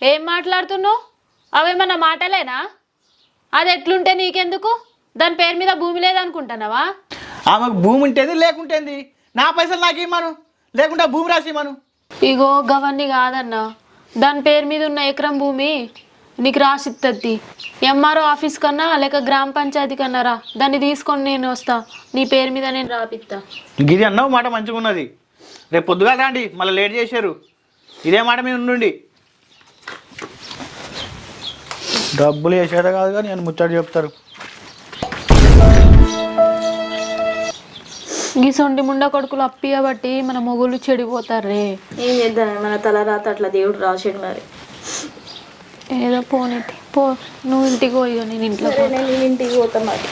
ఏం మాట్లాడుతున్నావు? అవేమన్నా మాటలేనా? అది ఎట్లుంటే నీకెందుకు? దాని పేరు మీద భూమి లేదనుకుంటున్నావా? ఆమెకు భూమి ఉంటేది లేకుంటేంది, నా పైసలు నాకు ఇమ్మను, లేకుంటే భూమి రాసి ఇమ్మను. ఇగో గవన్నీ కాదన్నా, దాని పేరు మీద ఉన్న ఎకరం భూమి నీకు రాసిత్తది. ఎంఆర్ఓ ఆఫీస్ కన్నా లేక గ్రామ పంచాయతీ కన్నా రా, దాన్ని తీసుకొని నేను వస్తా, నీ పేరు మీద నేను రాపిస్తా. గిరి అన్నావు మాట మంచిగా ఉన్నది. రేపు పొద్దుగా రండి, మళ్ళీ లేట్ చేశారు. ఇదే మాట మీద ఉండి డబ్బులు వేసేదా కాదు కానీ నేను ముచ్చట చెప్తారు. ఈ సొంటి ముండ కొడుకులు అప్పియబట్టి మన మొగుళ్ళు చెడిపోతారే. ఏం చేద్దాం, మన తలరాత అట్లా దేవుడు రాసాడు. మరి ఏదో పోనీటి పో, నువ్వు ఇంటికి పోయి నేను ఇంట్లో నేను ఇంటికి పోతా మరి.